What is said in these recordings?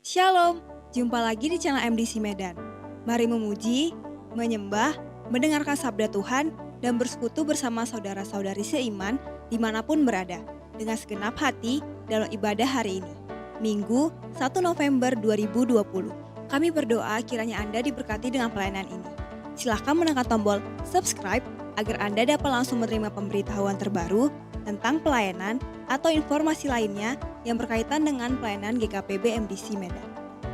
Shalom, jumpa lagi di channel MDC Medan. Mari memuji, menyembah, mendengarkan sabda Tuhan, dan bersekutu bersama saudara-saudari seiman dimanapun berada, dengan segenap hati dalam ibadah hari ini, Minggu 1 November 2020. Kami berdoa kiranya Anda diberkati dengan pelayanan ini. Silahkan menekan tombol subscribe agar Anda dapat langsung menerima pemberitahuan terbaru tentang pelayanan atau informasi lainnya yang berkaitan dengan pelayanan GKPB MDC Medan.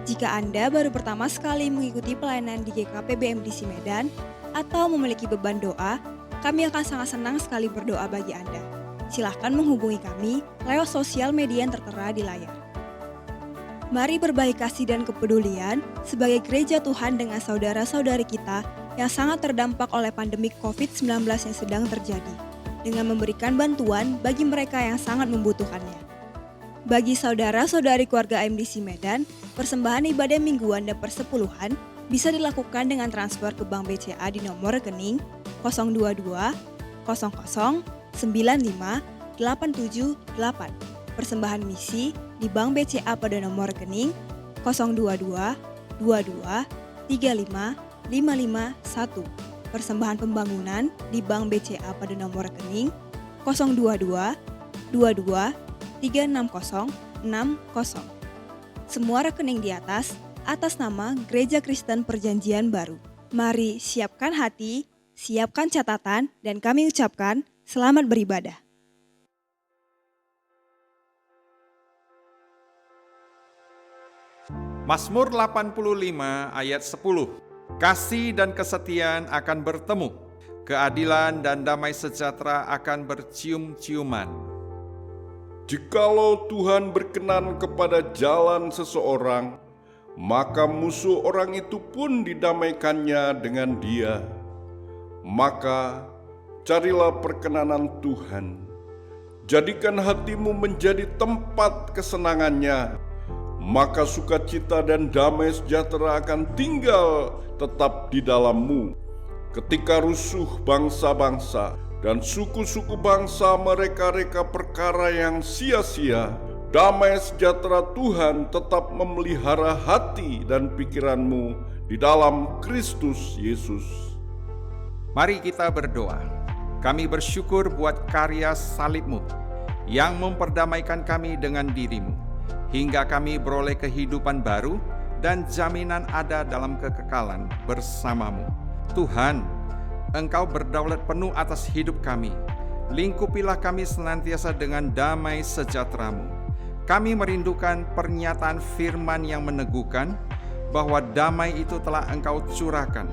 Jika Anda baru pertama sekali mengikuti pelayanan di GKPB MDC Medan atau memiliki beban doa, kami akan sangat senang sekali berdoa bagi Anda. Silahkan menghubungi kami lewat sosial media yang tertera di layar. Mari berbagi kasih dan kepedulian sebagai gereja Tuhan dengan saudara-saudari kita yang sangat terdampak oleh pandemi COVID-19 yang sedang terjadi, dengan memberikan bantuan bagi mereka yang sangat membutuhkannya. Bagi saudara-saudari keluarga MDC Medan, persembahan ibadah mingguan dan persepuluhan bisa dilakukan dengan transfer ke Bank BCA di nomor rekening 022 00 95 878. Persembahan misi di Bank BCA pada nomor rekening 022 22 35 551. Persembahan pembangunan di Bank BCA pada nomor rekening 022 22 360 60. Semua rekening di atas nama Gereja Kristen Perjanjian Baru. Mari siapkan hati, siapkan catatan, dan kami ucapkan selamat beribadah. Mazmur 85 ayat 10. Kasih dan kesetiaan akan bertemu, keadilan dan damai sejahtera akan bercium-ciuman. Jikalau Tuhan berkenan kepada jalan seseorang, maka musuh orang itu pun didamaikannya dengan dia. Maka carilah perkenanan Tuhan, jadikan hatimu menjadi tempat kesenangannya, maka sukacita dan damai sejahtera akan tinggal tetap di dalammu. Ketika rusuh bangsa-bangsa dan suku-suku bangsa mereka-reka perkara yang sia-sia, damai sejahtera Tuhan tetap memelihara hati dan pikiranmu di dalam Kristus Yesus. Mari kita berdoa. Kami bersyukur buat karya salib-Mu yang memperdamaikan kami dengan diri-Mu, hingga kami beroleh kehidupan baru dan jaminan ada dalam kekekalan bersama-Mu. Tuhan, Engkau berdaulat penuh atas hidup kami. Lingkupilah kami senantiasa dengan damai sejahtera-Mu. Kami merindukan pernyataan firman yang meneguhkan bahwa damai itu telah Engkau curahkan.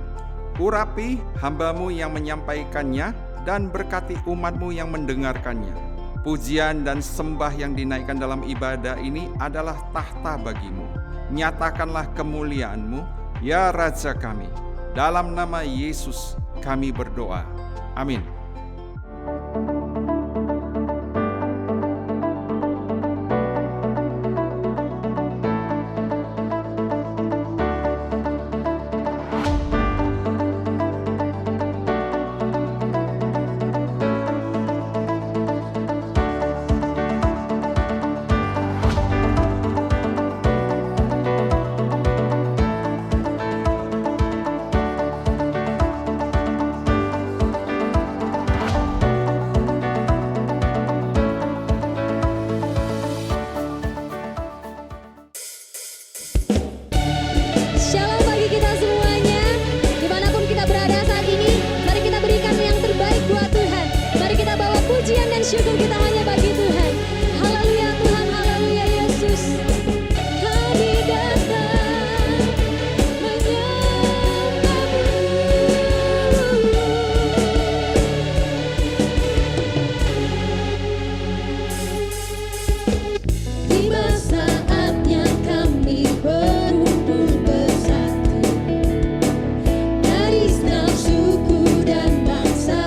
Urapi hamba-Mu yang menyampaikannya dan berkati umat-Mu yang mendengarkannya. Pujian dan sembah yang dinaikkan dalam ibadah ini adalah tahta bagi-Mu. Nyatakanlah kemuliaan-Mu, ya Raja kami. Dalam nama Yesus kami berdoa. Amin. Shalom bagi kita semuanya, dimanapun kita berada saat ini, mari kita berikan yang terbaik buat Tuhan. Mari kita bawa pujian dan syukur kita hanya bagi Tuhan. Haleluya Tuhan, haleluya Yesus. Kami datang menyembah-Mu. Tiba saatnya kami berkumpul bersatu dari setiap suku dan bangsa.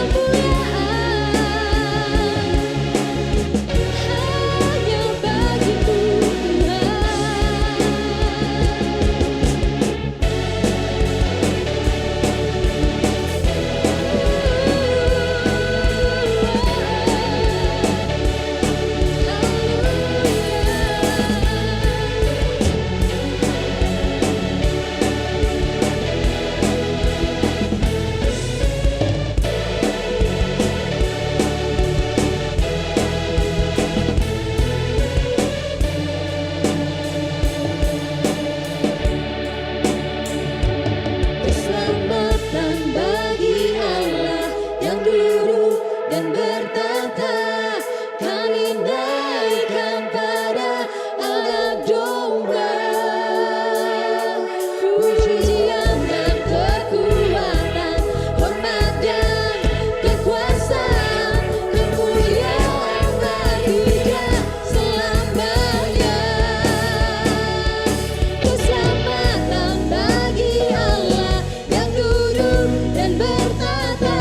hanya bagimu Keselamatan bagi Allah yang duduk dan bertata. Kami naikkan pada anak domba. Pujian dan kekuatan, hormat dan kekuasaan, kemuliaan bagi Dia selamanya. Keselamatan bagi Allah yang duduk dan bertata.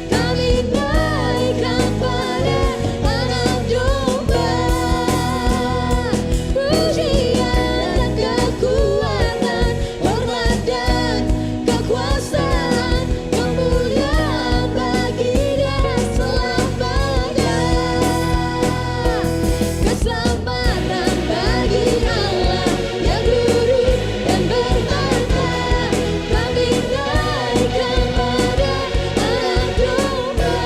Kami naikkan pada anak domba. Pujian dan kekuatan, hormat dan kekuasaan, kemuliaan bagi Dia selamanya. Keselamatan bagi Allah yang duduk dan bertata. Kami naikkan pada anak domba.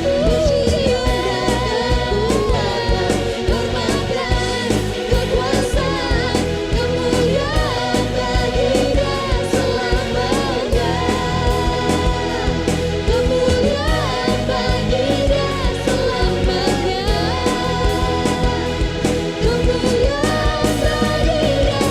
Pujian dan kekuatan, hormat dan kekuasaan, kemuliaan bagi Dia selamanya. Kemuliaan bagi Dia selamanya. Kemuliaan bagi Dia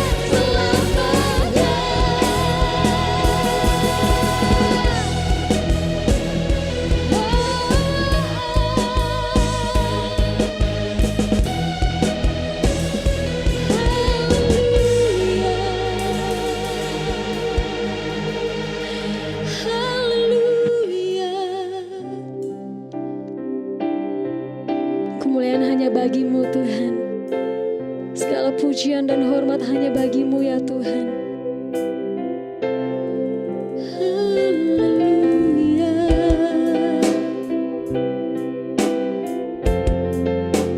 Kemuliaan hanya bagi-Mu Tuhan. Segala pujian dan hormat hanya bagi-Mu ya Tuhan. Haleluya.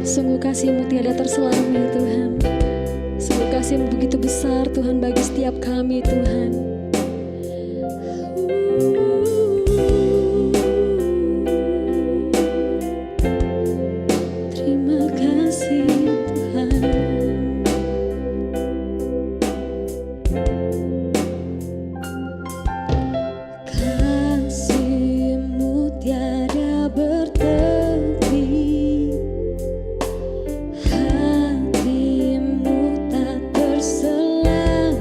Sungguh kasih-Mu tiada terselam ya Tuhan. Sungguh kasih-Mu begitu besar Tuhan bagi setiap kami Tuhan. Terima kasih Tuhan. Kasih-Mu tiada bertepi, hati-Mu tak terselangi.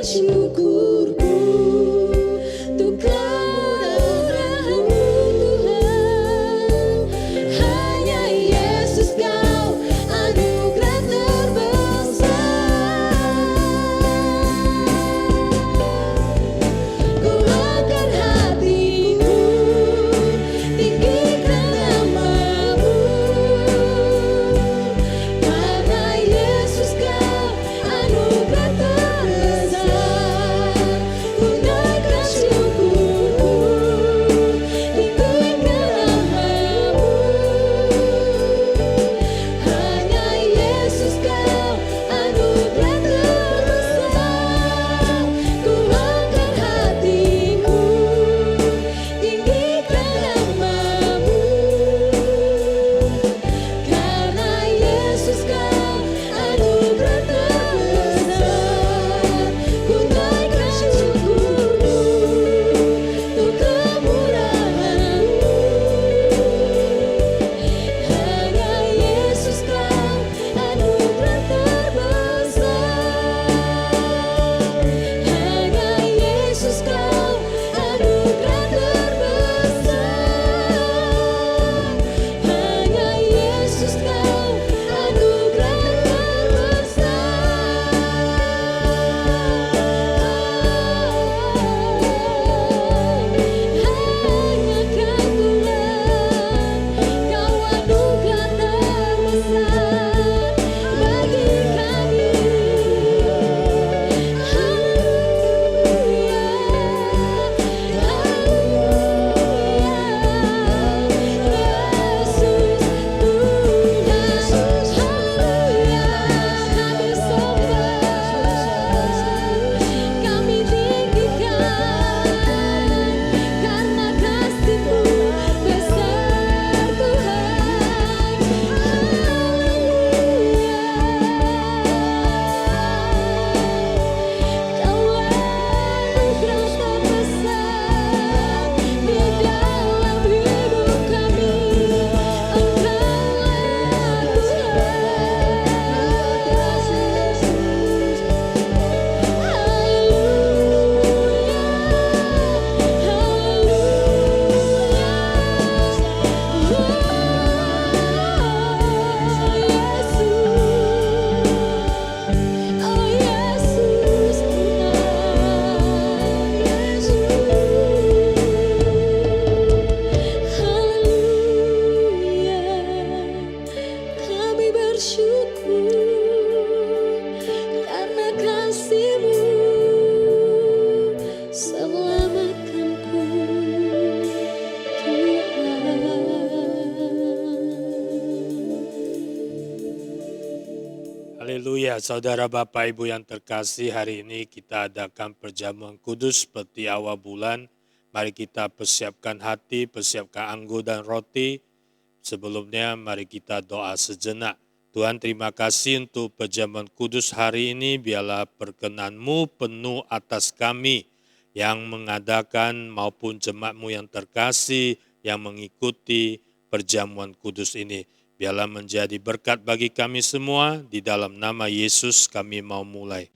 syukurku untuk kemurahan-Mu Tuhan. Hanya Yesus Kau anugerah terbesar. Ku angkat hatiku, tinggikan nama-Mu. Karena Yesus Kau anugerah terbesar. Ku naikkan syukurku, tinggikan nama-Mu. Hanya Yesus Kau anugerah terbesar. Ku angkat hatiku, tinggikan nama-Mu. Karena Yesus Kau anugerah terbesar. Ku naikkan syukurku untuk kemurahan-Mu. Hanya Yesus Kau anugerah terbesar. Hanya Yesus Kau anugerah terbesar. Hanya Yesus Kau anugerah kami tinggikan karena kasih-Mu besar Tuhan. Kau anugerah terbesar di dalam hidup kami. Engkaulah kami bersyukur karena kasih-Mu selamatkanku Tuhan. Haleluya, saudara Bapak Ibu yang terkasih, hari ini kita adakan perjamuan kudus seperti awal bulan. Mari kita persiapkan hati, persiapkan anggur dan roti. Sebelumnya mari kita doa sejenak. Tuhan, terima kasih untuk perjamuan kudus hari ini. Biarlah perkenan-Mu penuh atas kami yang mengadakan maupun jemaat-Mu yang terkasih yang mengikuti perjamuan kudus ini. Biarlah menjadi berkat bagi kami semua. Di dalam nama Yesus kami mau mulai.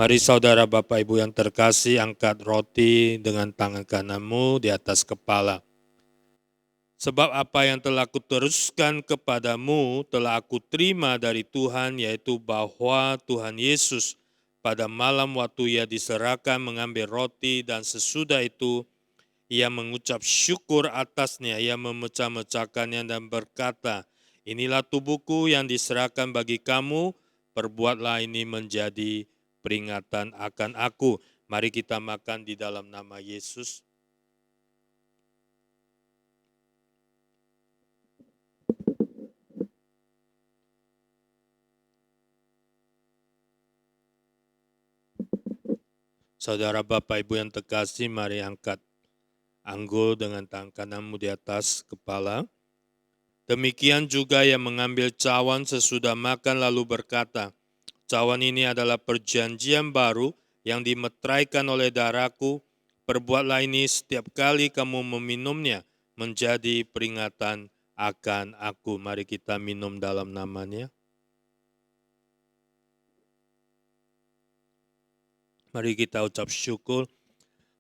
Mari saudara Bapak Ibu yang terkasih, angkat roti dengan tangan kananmu di atas kepala. Sebab apa yang telah kuteruskan kepadamu telah aku terima dari Tuhan, yaitu bahwa Tuhan Yesus pada malam waktu ia diserahkan mengambil roti dan sesudah itu ia mengucap syukur atasnya, ia memecah-mecahkannya dan berkata, inilah tubuhku yang diserahkan bagi kamu, perbuatlah ini menjadi peringatan akan aku. Mari kita makan di dalam nama Yesus. Saudara Bapak Ibu yang terkasih, mari angkat anggul dengan tangan kananmu di atas kepala. Demikian juga yang mengambil cawan sesudah makan lalu berkata, cawan ini adalah perjanjian baru yang dimeteraikan oleh darahku. Perbuatlah ini setiap kali kamu meminumnya menjadi peringatan akan aku. Mari kita minum dalam namanya. Mari kita ucap syukur.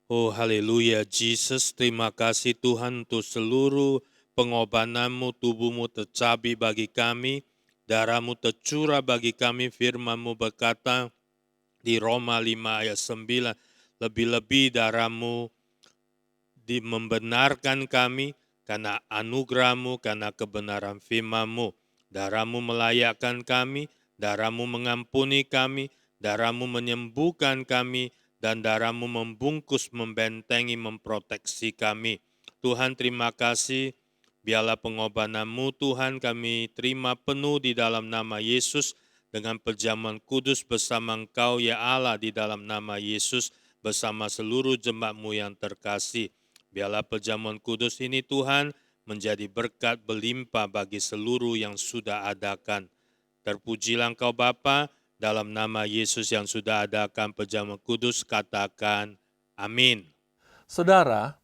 Oh haleluya Jesus, terima kasih Tuhan untuk seluruh pengorbananmu, tubuhmu tercabik bagi kami, darahmu tercurah bagi kami, firman-Mu berkata di Roma 5 ayat 9, lebih-lebih darahmu membenarkan kami karena anugerah-Mu, karena kebenaran firman-Mu. Darahmu melayakkan kami, darahmu mengampuni kami, darahmu menyembuhkan kami, dan darahmu membungkus, membentengi, memproteksi kami. Tuhan terima kasih, biarlah pengorbananmu Tuhan kami terima penuh di dalam nama Yesus, dengan perjamuan kudus bersama Engkau ya Allah di dalam nama Yesus, bersama seluruh jemaat-Mu yang terkasih. Biarlah perjamuan kudus ini Tuhan menjadi berkat berlimpah bagi seluruh yang sudah adakan. Terpujilah Engkau Bapa. Dalam nama Yesus yang sudah adakan perjamuan kudus, katakan amin. Saudara,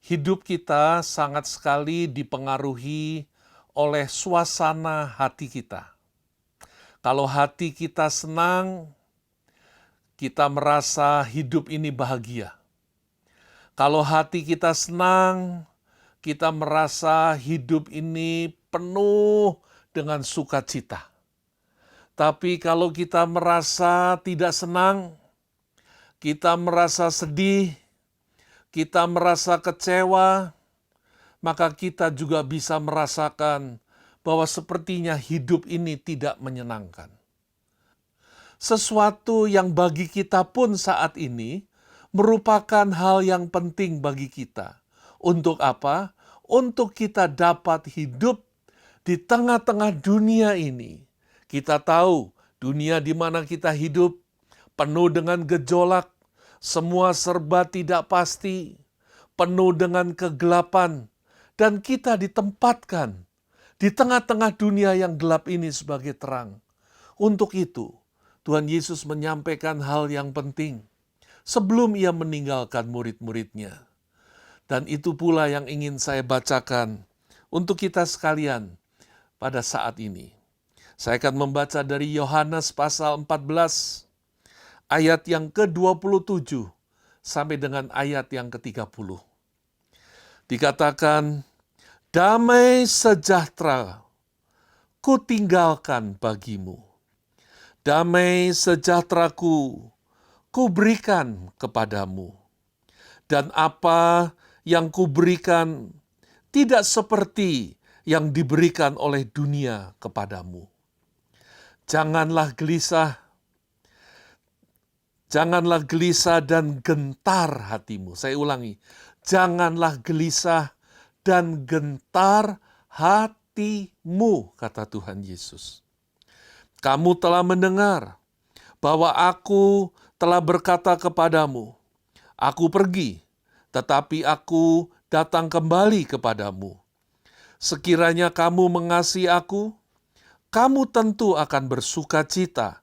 hidup kita sangat sekali dipengaruhi oleh suasana hati kita. Kalau hati kita senang, kita merasa hidup ini bahagia. Kalau hati kita senang, kita merasa hidup ini penuh dengan sukacita. Tapi kalau kita merasa tidak senang, kita merasa sedih, kita merasa kecewa, maka kita juga bisa merasakan bahwa sepertinya hidup ini tidak menyenangkan. Sesuatu yang bagi kita pun saat ini merupakan hal yang penting bagi kita. Untuk apa? Untuk kita dapat hidup di tengah-tengah dunia ini. Kita tahu dunia di mana kita hidup penuh dengan gejolak, semua serba tidak pasti, penuh dengan kegelapan, dan kita ditempatkan di tengah-tengah dunia yang gelap ini sebagai terang. Untuk itu, Tuhan Yesus menyampaikan hal yang penting sebelum ia meninggalkan murid-muridnya. Dan itu pula yang ingin saya bacakan untuk kita sekalian pada saat ini. Saya akan membaca dari Yohanes pasal 14, ayat yang ke-27 sampai dengan ayat yang ke-30. Dikatakan, damai sejahtera ku tinggalkan bagimu. Damai sejahteraku ku berikan kepadamu. Dan apa yang ku berikan tidak seperti yang diberikan oleh dunia kepadamu. Janganlah gelisah dan gentar hatimu. Saya ulangi, janganlah gelisah dan gentar hatimu, kata Tuhan Yesus. Kamu telah mendengar bahwa aku telah berkata kepadamu, aku pergi, tetapi aku datang kembali kepadamu. Sekiranya kamu mengasihi aku, kamu tentu akan bersuka cita,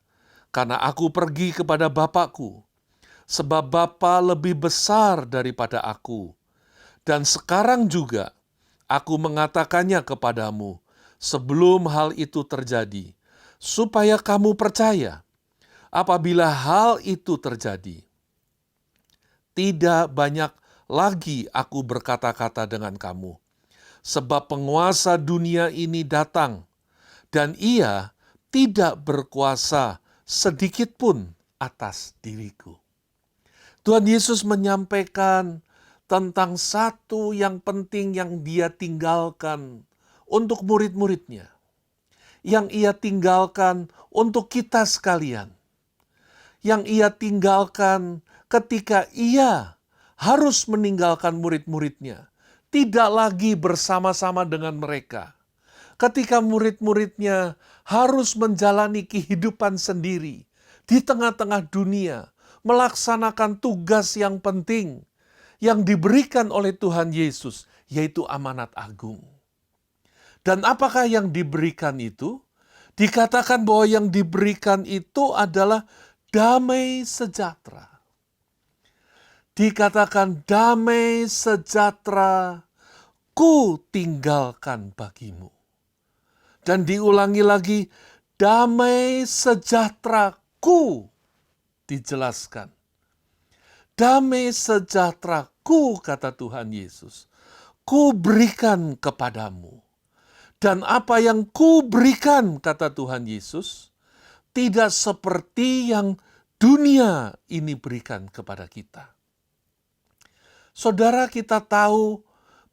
karena aku pergi kepada Bapakku, sebab Bapa lebih besar daripada aku. Dan sekarang juga aku mengatakannya kepadamu, sebelum hal itu terjadi, supaya kamu percaya. apabila hal itu terjadi, tidak banyak lagi aku berkata-kata dengan kamu, sebab penguasa dunia ini datang, dan ia tidak berkuasa sedikit pun atas diriku. Tuhan Yesus menyampaikan tentang satu yang penting yang dia tinggalkan untuk murid-muridnya, yang ia tinggalkan untuk kita sekalian, yang ia tinggalkan ketika ia harus meninggalkan murid-muridnya, tidak lagi bersama-sama dengan mereka. Ketika murid-muridnya harus menjalani kehidupan sendiri di tengah-tengah dunia, melaksanakan tugas yang penting yang diberikan oleh Tuhan Yesus, yaitu amanat agung. Dan apakah yang diberikan itu? Dikatakan bahwa yang diberikan itu adalah damai sejahtera. Dikatakan damai sejahtera ku tinggalkan bagimu. Dan diulangi lagi, damai sejahtera ku, dijelaskan. Damai sejahtera ku, kata Tuhan Yesus, ku berikan kepadamu. Dan apa yang ku berikan, kata Tuhan Yesus, tidak seperti yang dunia ini berikan kepada kita. Saudara, kita tahu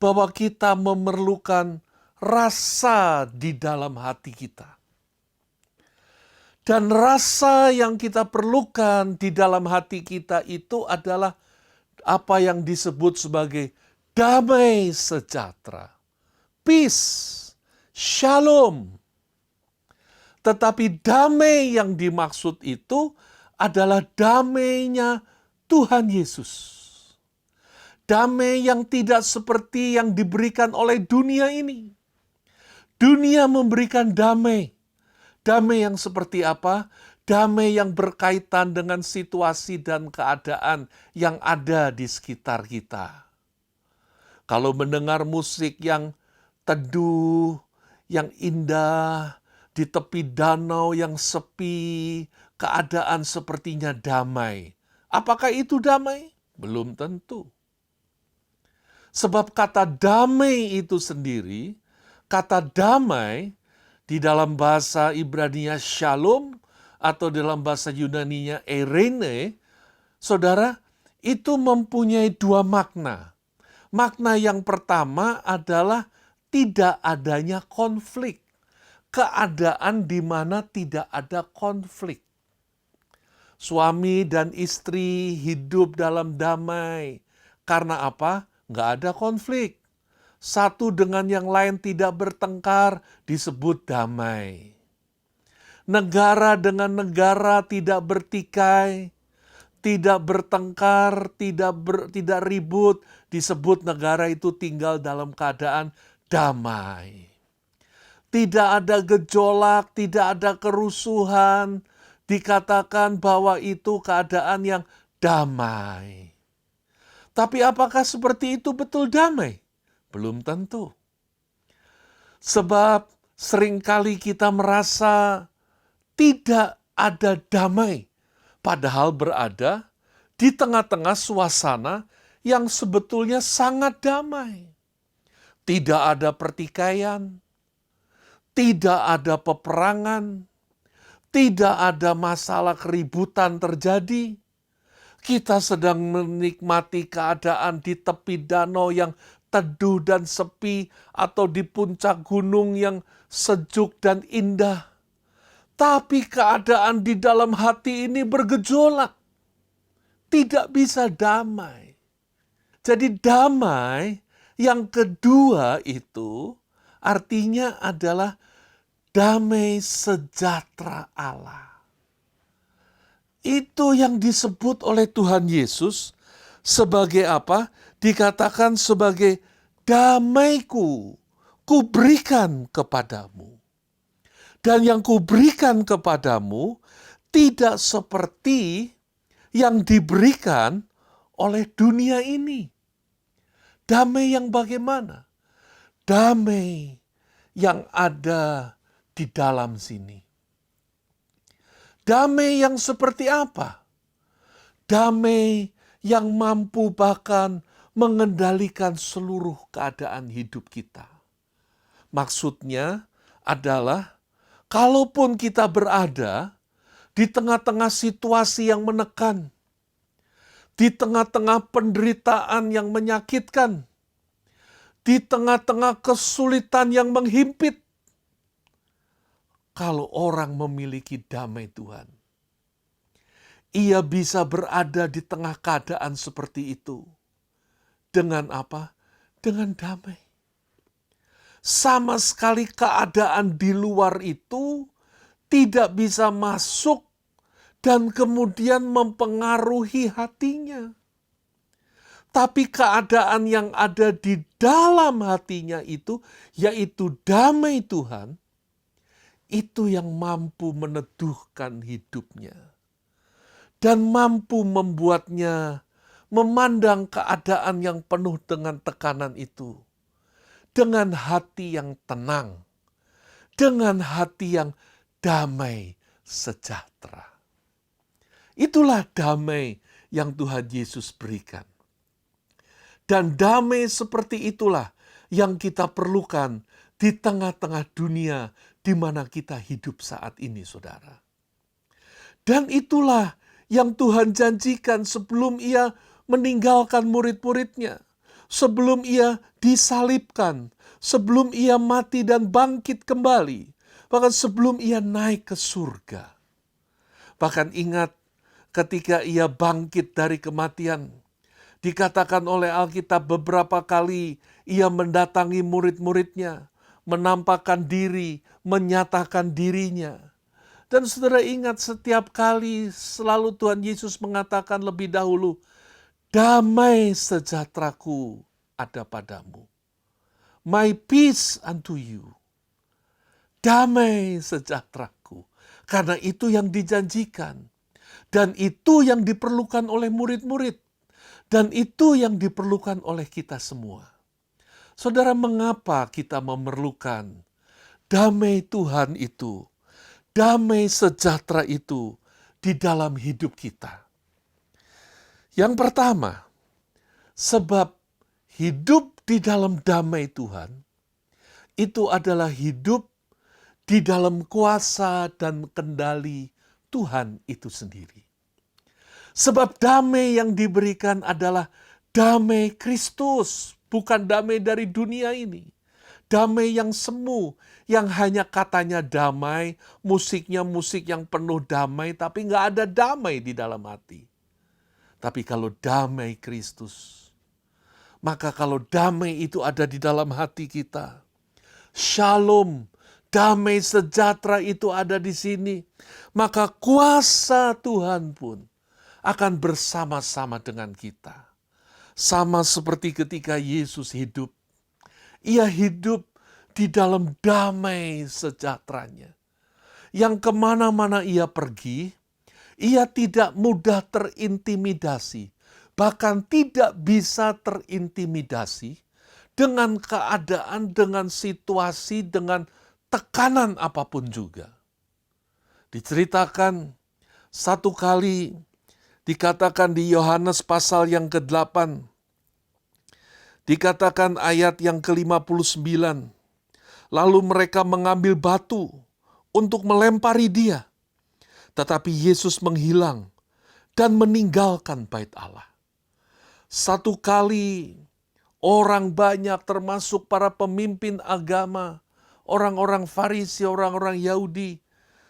bahwa kita memerlukan rasa di dalam hati kita. Dan rasa yang kita perlukan di dalam hati kita itu adalah apa yang disebut sebagai damai sejahtera, peace, shalom. Tetapi damai yang dimaksud itu adalah damainya Tuhan Yesus. Damai yang tidak seperti yang diberikan oleh dunia ini. Dunia memberikan damai. Damai yang seperti apa? Damai yang berkaitan dengan situasi dan keadaan yang ada di sekitar kita. Kalau mendengar musik yang teduh, yang indah, di tepi danau yang sepi, keadaan sepertinya damai. Apakah itu damai? Belum tentu. Sebab kata damai itu sendiri, kata damai di dalam bahasa Ibrani-nya shalom atau dalam bahasa Yunani-nya eirene, saudara, itu mempunyai dua makna. Makna yang pertama adalah tidak adanya konflik. Keadaan di mana tidak ada konflik. Suami dan istri hidup dalam damai. Karena apa? Nggak ada konflik. Satu dengan yang lain tidak bertengkar, disebut damai. Negara dengan negara tidak bertikai, tidak bertengkar, tidak ribut, disebut negara itu tinggal dalam keadaan damai. Tidak ada gejolak, tidak ada kerusuhan, dikatakan bahwa itu keadaan yang damai. Tapi apakah seperti itu betul damai? Belum tentu. Sebab seringkali kita merasa tidak ada damai, padahal berada di tengah-tengah suasana yang sebetulnya sangat damai. Tidak ada pertikaian, tidak ada peperangan, tidak ada masalah keributan terjadi. Kita sedang menikmati keadaan di tepi danau yang teduh dan sepi atau di puncak gunung yang sejuk dan indah. Tapi keadaan di dalam hati ini bergejolak. Tidak bisa damai. Jadi damai yang kedua itu artinya adalah damai sejahtera Allah. Itu yang disebut oleh Tuhan Yesus sebagai apa? Dikatakan sebagai damaiku, kuberikan kepadamu. Dan yang kuberikan kepadamu tidak seperti yang diberikan oleh dunia ini. Damai yang bagaimana? Damai yang ada di dalam sini. Damai yang seperti apa? Damai yang mampu bahkan mengendalikan seluruh keadaan hidup kita. Maksudnya adalah kalaupun kita berada di tengah-tengah situasi yang menekan, di tengah-tengah penderitaan yang menyakitkan, di tengah-tengah kesulitan yang menghimpit, kalau orang memiliki damai Tuhan, ia bisa berada di tengah keadaan seperti itu. Dengan apa? Dengan damai. Sama sekali keadaan di luar itu tidak bisa masuk dan kemudian mempengaruhi hatinya. Tapi keadaan yang ada di dalam hatinya itu, yaitu damai Tuhan, itu yang mampu meneduhkan hidupnya. Dan mampu membuatnya memandang keadaan yang penuh dengan tekanan itu dengan hati yang tenang, dengan hati yang damai sejahtera. Itulah damai yang Tuhan Yesus berikan. Dan damai seperti itulah yang kita perlukan di tengah-tengah dunia di mana kita hidup saat ini, saudara. Dan itulah yang Tuhan janjikan sebelum ia meninggalkan murid-muridnya, sebelum ia disalibkan, sebelum ia mati dan bangkit kembali, bahkan sebelum ia naik ke surga. Bahkan ingat ketika ia bangkit dari kematian, dikatakan oleh Alkitab beberapa kali ia mendatangi murid-muridnya, menampakkan diri, menyatakan dirinya. Dan saudara ingat setiap kali selalu Tuhan Yesus mengatakan lebih dahulu, damai sejahteraku ada padamu. My peace unto you. Damai sejahteraku. Karena itu yang dijanjikan. Dan itu yang diperlukan oleh murid-murid. Dan itu yang diperlukan oleh kita semua. Saudara, mengapa kita memerlukan damai Tuhan itu? Damai sejahtera itu di dalam hidup kita. Yang pertama, sebab hidup di dalam damai Tuhan, itu adalah hidup di dalam kuasa dan kendali Tuhan itu sendiri. Sebab damai yang diberikan adalah damai Kristus, bukan damai dari dunia ini. Damai yang semu, yang hanya katanya damai, musiknya musik yang penuh damai, tapi nggak ada damai di dalam hati. Tapi kalau damai Kristus, maka kalau damai itu ada di dalam hati kita, shalom, damai sejahtera itu ada di sini, maka kuasa Tuhan pun akan bersama-sama dengan kita. Sama seperti ketika Yesus hidup. Ia hidup di dalam damai sejahteranya. Yang kemana-mana ia pergi, ia tidak mudah terintimidasi. Bahkan tidak bisa terintimidasi dengan keadaan, dengan situasi, dengan tekanan apapun juga. Diceritakan satu kali, dikatakan di Yohanes pasal yang ke-8, dikatakan ayat yang ke-59, lalu mereka mengambil batu untuk melempari dia. Tetapi Yesus menghilang dan meninggalkan bait Allah. Satu kali orang banyak termasuk para pemimpin agama, orang-orang Farisi, orang-orang Yahudi,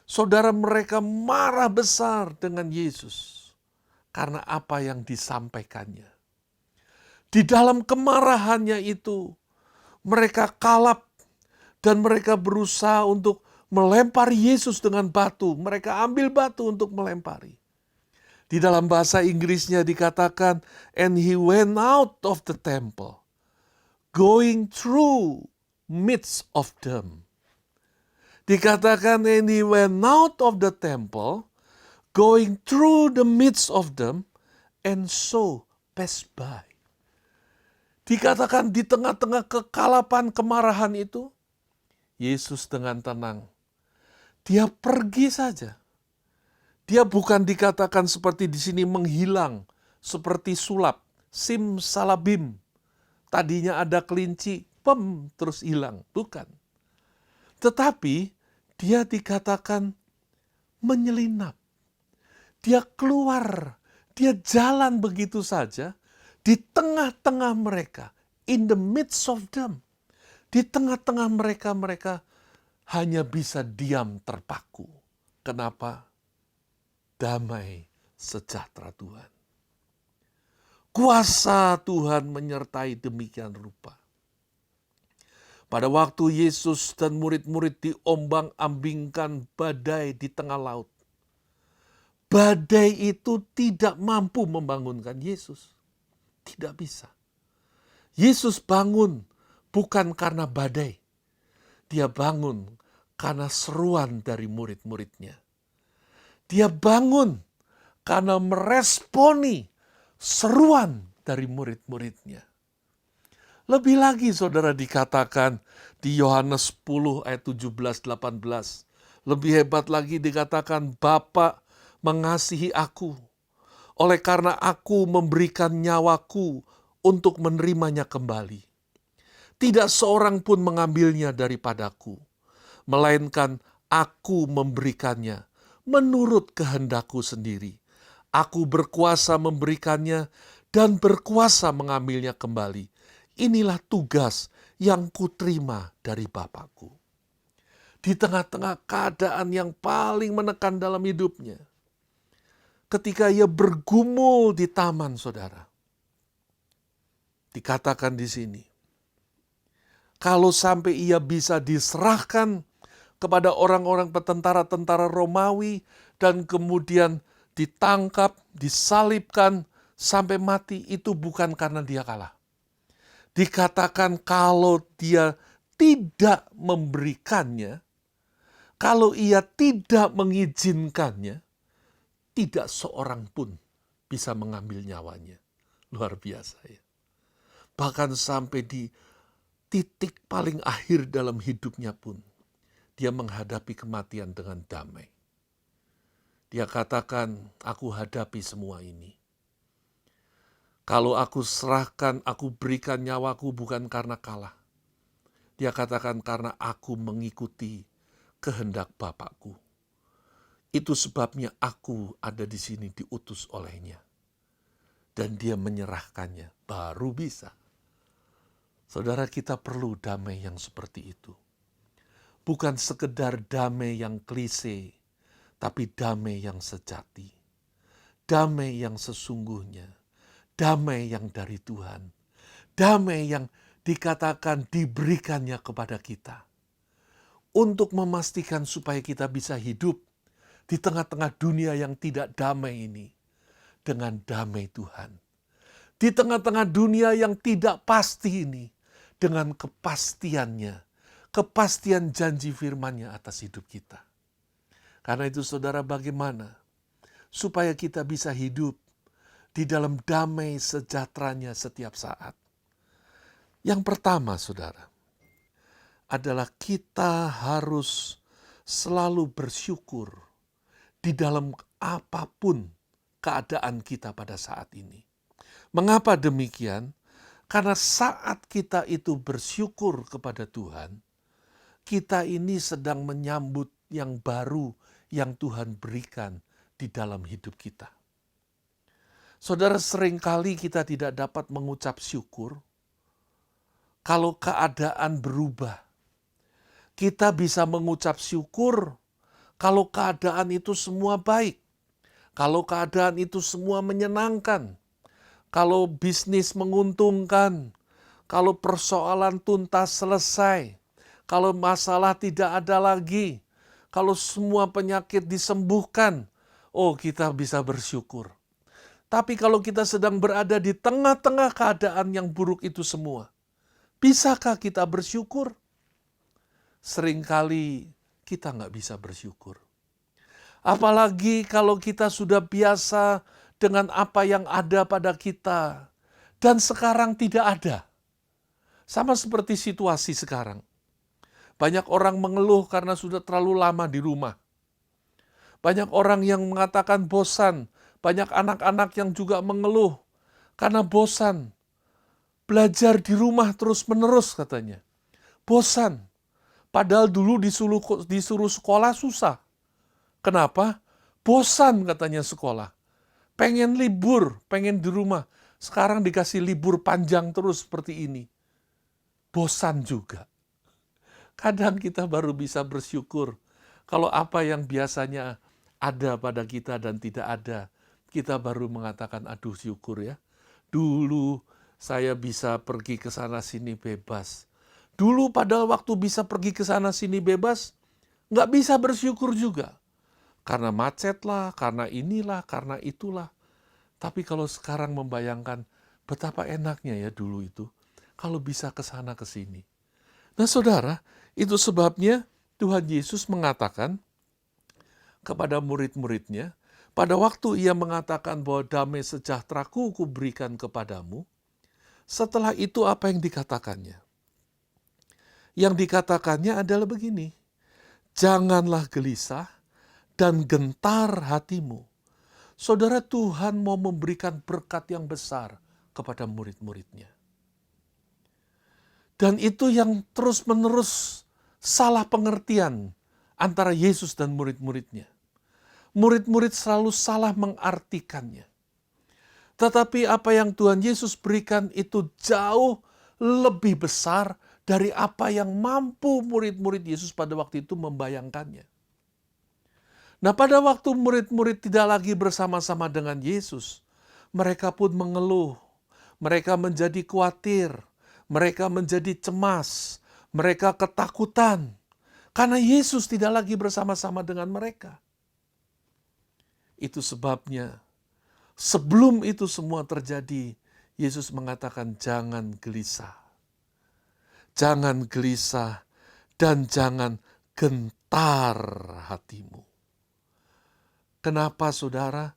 saudara mereka marah besar dengan Yesus karena apa yang disampaikannya. Di dalam kemarahannya itu, mereka kalap dan mereka berusaha untuk melempari Yesus dengan batu. Mereka ambil batu untuk melempari. Di dalam bahasa Inggrisnya dikatakan, and he went out of the temple, going through midst of them. Dikatakan, and he went out of the temple, going through the midst of them, and so passed by. Dikatakan di tengah-tengah kekalapan kemarahan itu, Yesus dengan tenang, dia pergi saja. Dia bukan dikatakan seperti di sini menghilang, seperti sulap, simsalabim. Tadinya ada kelinci, terus hilang. Bukan. Tetapi dia dikatakan menyelinap. Dia keluar, dia jalan begitu saja di tengah-tengah mereka. In the midst of them. Di tengah-tengah mereka, mereka hanya bisa diam terpaku. Kenapa? Damai sejahtera Tuhan. Kuasa Tuhan menyertai demikian rupa. Pada waktu Yesus dan murid-murid diombang-ambingkan badai di tengah laut, badai itu tidak mampu membangunkan Yesus. Tidak bisa. Yesus bangun bukan karena badai. Dia bangun karena seruan dari murid-muridnya. Dia bangun karena meresponi seruan dari murid-muridnya. Lebih lagi saudara dikatakan di Yohanes 10 ayat 17-18. Lebih hebat lagi dikatakan Bapa mengasihi aku. Oleh karena aku memberikan nyawaku untuk menerimanya kembali. Tidak seorang pun mengambilnya daripadaku. Melainkan aku memberikannya menurut kehendakku sendiri. Aku berkuasa memberikannya dan berkuasa mengambilnya kembali. Inilah tugas yang kuterima dari Bapakku. Di tengah-tengah keadaan yang paling menekan dalam hidupnya, ketika ia bergumul di taman, saudara, dikatakan di sini, kalau sampai ia bisa diserahkan kepada orang-orang tentara Romawi dan kemudian ditangkap, disalibkan sampai mati, itu bukan karena dia kalah. Dikatakan kalau dia tidak memberikannya, kalau ia tidak mengizinkannya, tidak seorang pun bisa mengambil nyawanya. Luar biasa ya. Bahkan sampai di titik paling akhir dalam hidupnya pun, dia menghadapi kematian dengan damai. Dia katakan, aku hadapi semua ini. Kalau aku serahkan, aku berikan nyawaku bukan karena kalah. Dia katakan karena aku mengikuti kehendak Bapakku. Itu sebabnya aku ada di sini diutus olehnya. Dan dia menyerahkannya, baru bisa. Saudara, kita perlu damai yang seperti itu. Bukan sekedar damai yang klise, tapi damai yang sejati. Damai yang sesungguhnya. Damai yang dari Tuhan. Damai yang dikatakan diberikannya kepada kita. Untuk memastikan supaya kita bisa hidup di tengah-tengah dunia yang tidak damai ini. Dengan damai Tuhan. Di tengah-tengah dunia yang tidak pasti ini. Dengan kepastiannya. Kepastian janji firman-Nya atas hidup kita. Karena itu saudara, bagaimana supaya kita bisa hidup di dalam damai sejahteranya setiap saat. Yang pertama, saudara, adalah kita harus selalu bersyukur di dalam apapun keadaan kita pada saat ini. Mengapa demikian? Karena saat kita itu bersyukur kepada Tuhan, kita ini sedang menyambut yang baru yang Tuhan berikan di dalam hidup kita. Saudara, seringkali kita tidak dapat mengucap syukur kalau keadaan berubah. Kita bisa mengucap syukur kalau keadaan itu semua baik. Kalau keadaan itu semua menyenangkan. Kalau bisnis menguntungkan. Kalau persoalan tuntas selesai. Kalau masalah tidak ada lagi. Kalau semua penyakit disembuhkan. Oh, kita bisa bersyukur. Tapi kalau kita sedang berada di tengah-tengah keadaan yang buruk itu semua, bisakah kita bersyukur? Seringkali kita nggak bisa bersyukur. Apalagi kalau kita sudah biasa dengan apa yang ada pada kita, dan sekarang tidak ada. Sama seperti situasi sekarang. Banyak orang mengeluh karena sudah terlalu lama di rumah. Banyak orang yang mengatakan bosan. Banyak anak-anak yang juga mengeluh karena bosan. Belajar di rumah terus-menerus katanya. Bosan. Padahal dulu disuruh sekolah susah. Kenapa? Bosan katanya sekolah. Pengen libur, pengen di rumah. Sekarang dikasih libur panjang terus seperti ini. Bosan juga. Kadang kita baru bisa bersyukur kalau apa yang biasanya ada pada kita dan tidak ada, kita baru mengatakan aduh syukur ya. Dulu saya bisa pergi ke sana sini bebas. Dulu padahal waktu bisa pergi ke sana sini bebas, nggak bisa bersyukur juga. Karena macet lah, karena inilah, karena itulah. Tapi kalau sekarang membayangkan betapa enaknya ya dulu itu, kalau bisa ke sana ke sini. Nah saudara, itu sebabnya Tuhan Yesus mengatakan kepada murid-muridnya, pada waktu ia mengatakan bahwa damai sejahteraku kuberikan kepadamu, setelah itu apa yang dikatakannya? Yang dikatakannya adalah begini, janganlah gelisah dan gentar hatimu. Saudara, Tuhan mau memberikan berkat yang besar kepada murid-muridnya. Dan itu yang terus-menerus salah pengertian antara Yesus dan murid-muridnya. Murid-murid selalu salah mengartikannya. Tetapi apa yang Tuhan Yesus berikan itu jauh lebih besar dari apa yang mampu murid-murid Yesus pada waktu itu membayangkannya. Nah, pada waktu murid-murid tidak lagi bersama-sama dengan Yesus, mereka pun mengeluh, mereka menjadi khawatir, mereka menjadi cemas, mereka ketakutan, karena Yesus tidak lagi bersama-sama dengan mereka. Itu sebabnya, sebelum itu semua terjadi, Yesus mengatakan jangan gelisah. Jangan gelisah dan jangan gentar hatimu. Kenapa saudara?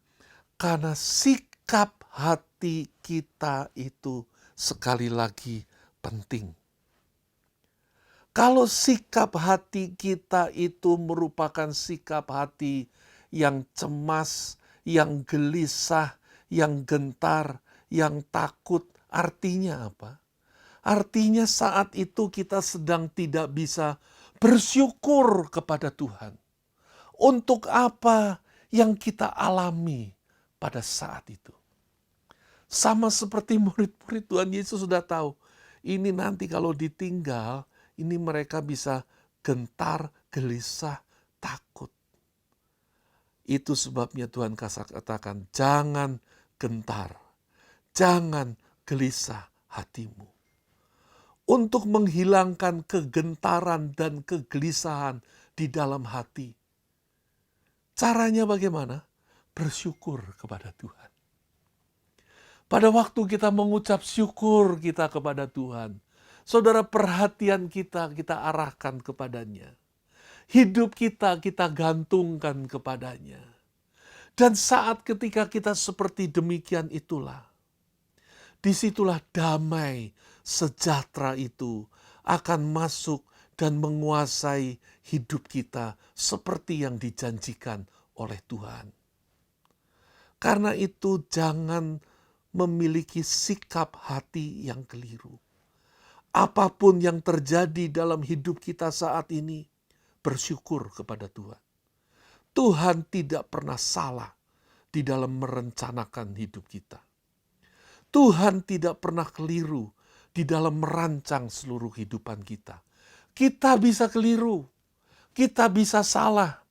Karena sikap hati kita itu sekali lagi penting. Kalau sikap hati kita itu merupakan sikap hati yang cemas, yang gelisah, yang gentar, yang takut, artinya apa? Artinya saat itu kita sedang tidak bisa bersyukur kepada Tuhan. Untuk apa yang kita alami pada saat itu. Sama seperti murid-murid Tuhan Yesus sudah tahu. Ini nanti kalau ditinggal, ini mereka bisa gentar, gelisah, takut. Itu sebabnya Tuhan katakan, jangan gentar, jangan gelisah hatimu. Untuk menghilangkan kegentaran dan kegelisahan di dalam hati. Caranya bagaimana? Bersyukur kepada Tuhan. Pada waktu kita mengucap syukur kita kepada Tuhan, saudara, perhatian kita arahkan kepadanya. Hidup kita gantungkan kepadanya. Dan saat ketika kita seperti demikian itulah, disitulah damai sejahtera itu akan masuk dan menguasai hidup kita seperti yang dijanjikan oleh Tuhan. Karena itu jangan memiliki sikap hati yang keliru. Apapun yang terjadi dalam hidup kita saat ini, bersyukur kepada Tuhan. Tuhan tidak pernah salah di dalam merencanakan hidup kita. Tuhan tidak pernah keliru di dalam merancang seluruh kehidupan kita. Kita bisa keliru, kita bisa salah.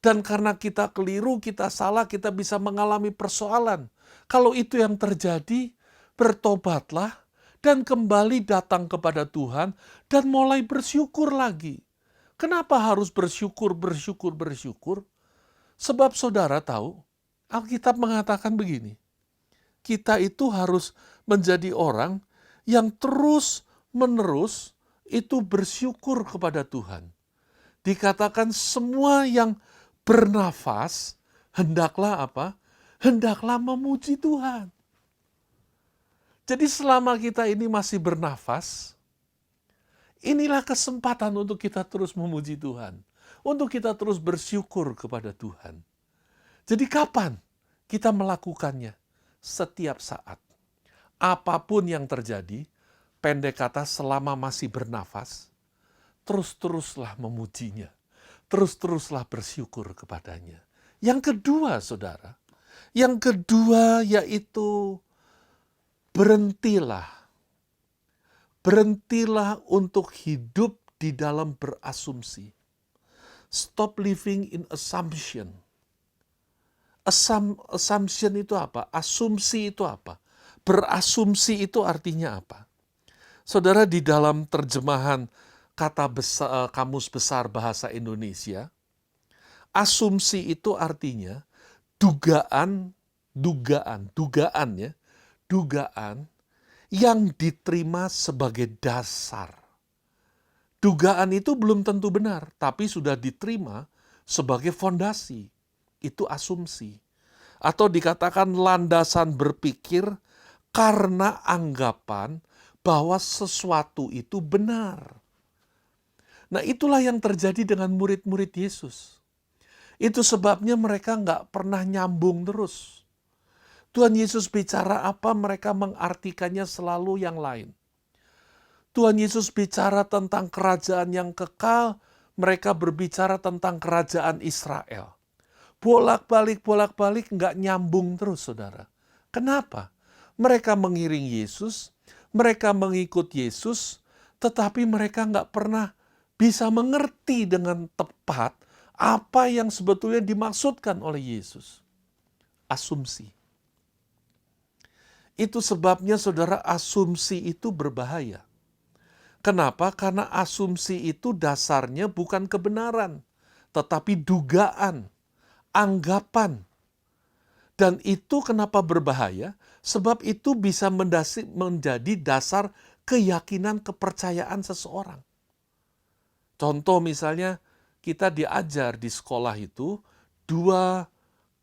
Dan karena kita keliru, kita salah, kita bisa mengalami persoalan. Kalau itu yang terjadi, bertobatlah dan kembali datang kepada Tuhan dan mulai bersyukur lagi. Kenapa harus bersyukur? Sebab saudara tahu, Alkitab mengatakan begini, kita itu harus menjadi orang yang terus-menerus itu bersyukur kepada Tuhan. Dikatakan semua yang bernafas, hendaklah apa? Hendaklah memuji Tuhan. Jadi selama kita ini masih bernafas, inilah kesempatan untuk kita terus memuji Tuhan. Untuk kita terus bersyukur kepada Tuhan. Jadi kapan kita melakukannya? Setiap saat. Apapun yang terjadi, pendek kata selama masih bernafas, terus-teruslah memujinya. Terus-teruslah bersyukur kepadanya. Yang kedua, saudara. Yang kedua yaitu berhentilah. Berhentilah untuk hidup di dalam berasumsi. Stop living in assumption. Assumption itu apa? Asumsi itu apa? Berasumsi itu artinya apa? Saudara, di dalam terjemahan kata besar, Kamus Besar Bahasa Indonesia, asumsi itu artinya dugaan yang diterima sebagai dasar. Dugaan itu belum tentu benar, tapi sudah diterima sebagai fondasi. Itu asumsi. Atau dikatakan landasan berpikir karena anggapan bahwa sesuatu itu benar. Nah, itulah yang terjadi dengan murid-murid Yesus. Itu sebabnya mereka nggak pernah nyambung terus. Tuhan Yesus bicara apa, mereka mengartikannya selalu yang lain. Tuhan Yesus bicara tentang kerajaan yang kekal, mereka berbicara tentang kerajaan Israel. Bolak-balik nggak nyambung terus, saudara. Kenapa? Mereka mengiring Yesus, mereka mengikut Yesus, tetapi mereka nggak pernah bisa mengerti dengan tepat apa yang sebetulnya dimaksudkan oleh Yesus. Asumsi. Itu sebabnya, saudara, asumsi itu berbahaya. Kenapa? Karena asumsi itu dasarnya bukan kebenaran, tetapi dugaan, anggapan. Dan itu kenapa berbahaya? Sebab itu bisa menjadi dasar keyakinan, kepercayaan seseorang. Contoh misalnya, kita diajar di sekolah itu 2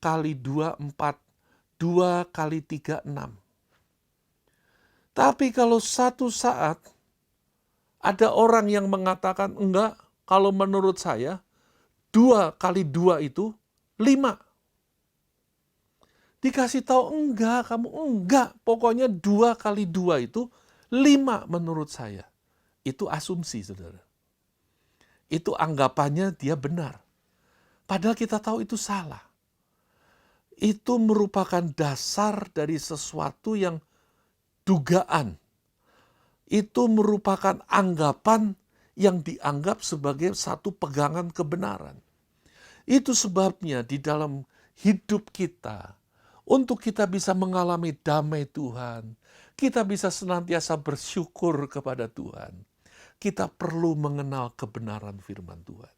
kali 2, 4, 2 kali 3, 6. Tapi kalau satu saat ada orang yang mengatakan, enggak, kalau menurut saya 2 kali 2 itu 5. Dikasih tahu, enggak, pokoknya 2 kali 2 itu 5 menurut saya. Itu asumsi, saudara. Itu anggapannya dia benar. Padahal kita tahu itu salah. Itu merupakan dasar dari sesuatu yang dugaan. Itu merupakan anggapan yang dianggap sebagai satu pegangan kebenaran. Itu sebabnya di dalam hidup kita, untuk kita bisa mengalami damai Tuhan, kita bisa senantiasa bersyukur kepada Tuhan, kita perlu mengenal kebenaran firman Tuhan.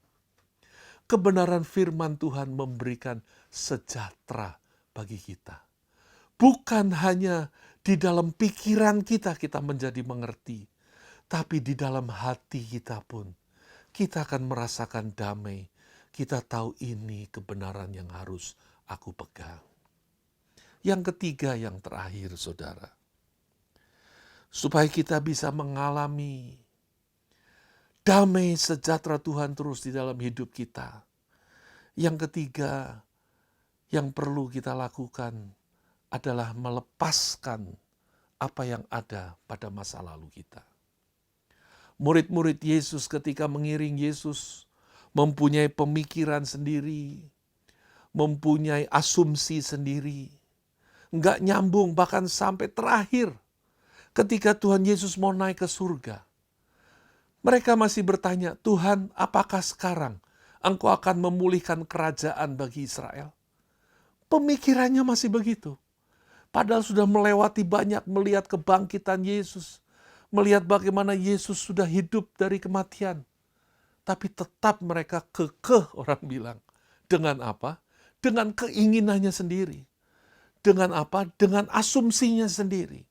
Kebenaran firman Tuhan memberikan sejahtera bagi kita. Bukan hanya di dalam pikiran kita menjadi mengerti, tapi di dalam hati kita pun kita akan merasakan damai. Kita tahu ini kebenaran yang harus aku pegang. Yang ketiga, yang terakhir, saudara. Supaya kita bisa mengalami damai sejahtera Tuhan terus di dalam hidup kita. Yang ketiga, yang perlu kita lakukan adalah melepaskan apa yang ada pada masa lalu kita. Murid-murid Yesus ketika mengiring Yesus mempunyai pemikiran sendiri, mempunyai asumsi sendiri, nggak nyambung bahkan sampai terakhir ketika Tuhan Yesus mau naik ke surga. Mereka masih bertanya, Tuhan, apakah sekarang Engkau akan memulihkan kerajaan bagi Israel? Pemikirannya masih begitu. Padahal sudah melewati banyak, melihat kebangkitan Yesus, melihat bagaimana Yesus sudah hidup dari kematian. Tapi tetap mereka kekeh, orang bilang. Dengan apa? Dengan keinginannya sendiri. Dengan apa? Dengan asumsinya sendiri.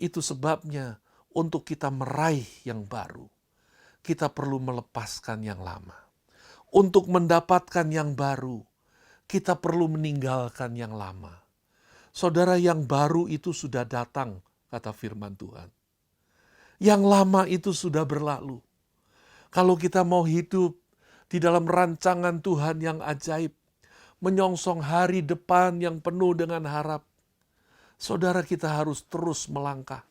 Itu sebabnya untuk kita meraih yang baru, kita perlu melepaskan yang lama. Untuk mendapatkan yang baru, kita perlu meninggalkan yang lama. Saudara, yang baru itu sudah datang, kata firman Tuhan. Yang lama itu sudah berlalu. Kalau kita mau hidup di dalam rancangan Tuhan yang ajaib, menyongsong hari depan yang penuh dengan harap, saudara kita harus terus melangkah.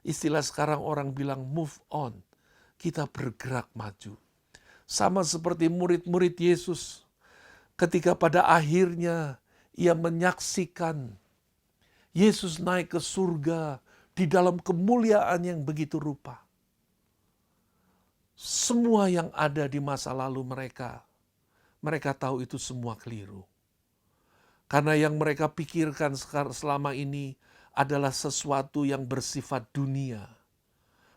Istilah sekarang orang bilang move on. Kita bergerak maju. Sama seperti murid-murid Yesus ketika pada akhirnya ia menyaksikan Yesus naik ke surga di dalam kemuliaan yang begitu rupa. Semua yang ada di masa lalu mereka tahu itu semua keliru. Karena yang mereka pikirkan selama ini adalah sesuatu yang bersifat dunia.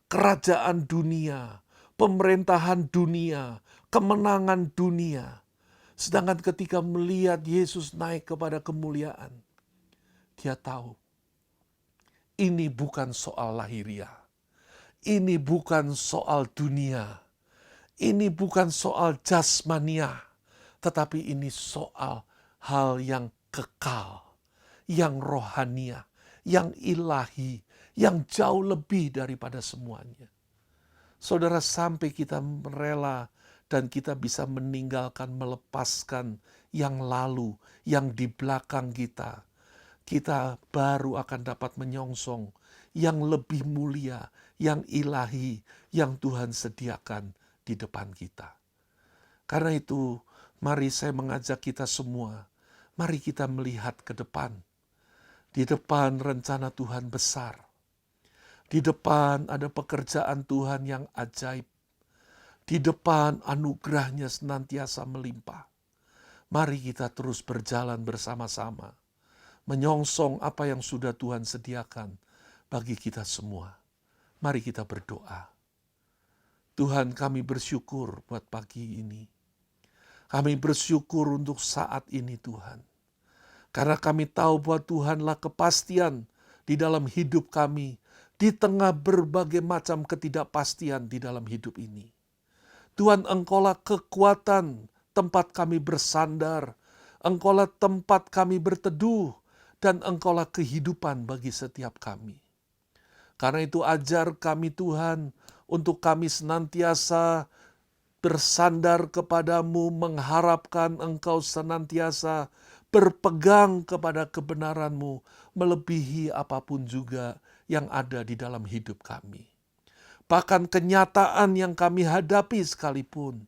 Kerajaan dunia, pemerintahan dunia, kemenangan dunia. Sedangkan ketika melihat Yesus naik kepada kemuliaan, dia tahu ini bukan soal lahiriah. Ini bukan soal dunia. Ini bukan soal jasmaniah. Tetapi ini soal hal yang kekal, yang rohaniah, yang ilahi, yang jauh lebih daripada semuanya. Saudara, sampai kita rela dan kita bisa meninggalkan, melepaskan yang lalu, yang di belakang kita, kita baru akan dapat menyongsong yang lebih mulia, yang ilahi, yang Tuhan sediakan di depan kita. Karena itu, mari saya mengajak kita semua, mari kita melihat ke depan. Di depan rencana Tuhan besar. Di depan ada pekerjaan Tuhan yang ajaib. Di depan anugerahnya senantiasa melimpah. Mari kita terus berjalan bersama-sama. Menyongsong apa yang sudah Tuhan sediakan bagi kita semua. Mari kita berdoa. Tuhan, kami bersyukur buat pagi ini. Kami bersyukur untuk saat ini Tuhan. Karena kami tahu bahwa Tuhanlah kepastian di dalam hidup kami, di tengah berbagai macam ketidakpastian di dalam hidup ini. Tuhan, Engkaulah kekuatan tempat kami bersandar, Engkaulah tempat kami berteduh, dan Engkaulah kehidupan bagi setiap kami. Karena itu ajar kami Tuhan, untuk kami senantiasa bersandar kepadamu, mengharapkan Engkau senantiasa berpegang kepada kebenaran-Mu, melebihi apapun juga yang ada di dalam hidup kami. Bahkan kenyataan yang kami hadapi sekalipun,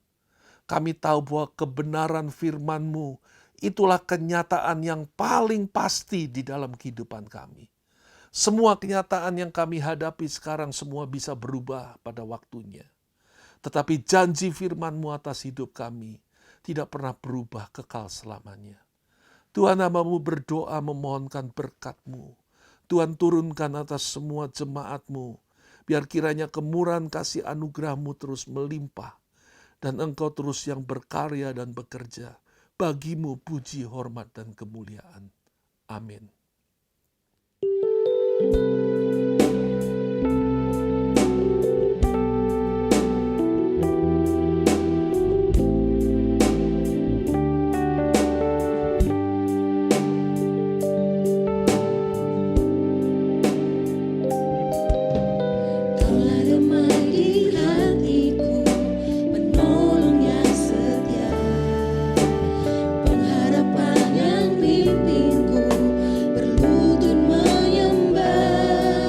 kami tahu bahwa kebenaran firman-Mu itulah kenyataan yang paling pasti di dalam kehidupan kami. Semua kenyataan yang kami hadapi sekarang semua bisa berubah pada waktunya. Tetapi janji firman-Mu atas hidup kami tidak pernah berubah kekal selamanya. Tuhan, hamba-Mu berdoa memohonkan berkat-Mu. Tuhan, turunkan atas semua jemaat-Mu. Biar kiranya kemurahan kasih anugerah-Mu terus melimpah. Dan Engkau terus yang berkarya dan bekerja. Bagi-Mu puji, hormat, dan kemuliaan. Amin. Kaulah damai di hatiku, menolong yang setia, pengharapan yang pimpinku, berlutut menyembah.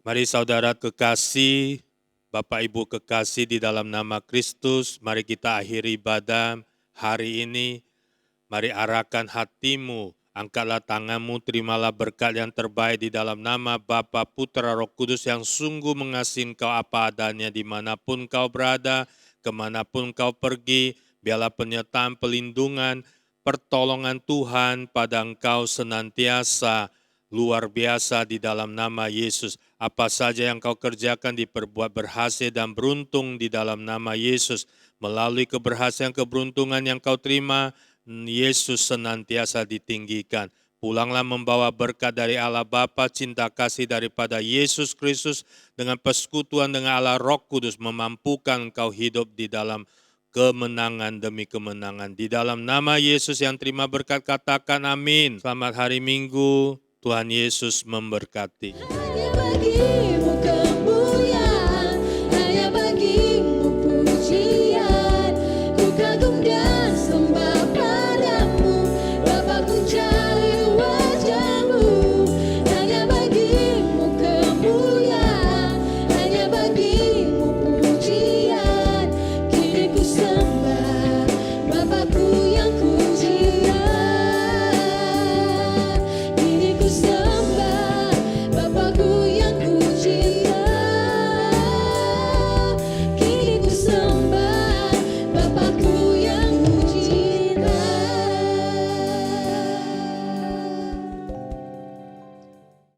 Mari saudara kekasih, Bapak Ibu kekasih di dalam nama Kristus, mari kita akhiri ibadah hari ini. Mari arahkan hatimu, angkatlah tanganmu, terimalah berkat yang terbaik di dalam nama Bapa, Putra, Roh Kudus yang sungguh mengasihi engkau apa adanya dimanapun kau berada, kemanapun kau pergi. Biarlah penyertaan, pelindungan, pertolongan Tuhan pada engkau senantiasa luar biasa di dalam nama Yesus. Apa saja yang kau kerjakan diperbuat berhasil dan beruntung di dalam nama Yesus. Melalui keberhasilan keberuntungan yang kau terima, Yesus senantiasa ditinggikan. Pulanglah membawa berkat dari Allah Bapa, cinta kasih daripada Yesus Kristus, dengan persekutuan dengan Allah Roh Kudus memampukan engkau hidup di dalam kemenangan demi kemenangan. Di dalam nama Yesus yang terima berkat, katakan amin. Selamat hari Minggu, Tuhan Yesus memberkati. Hanya bagimu.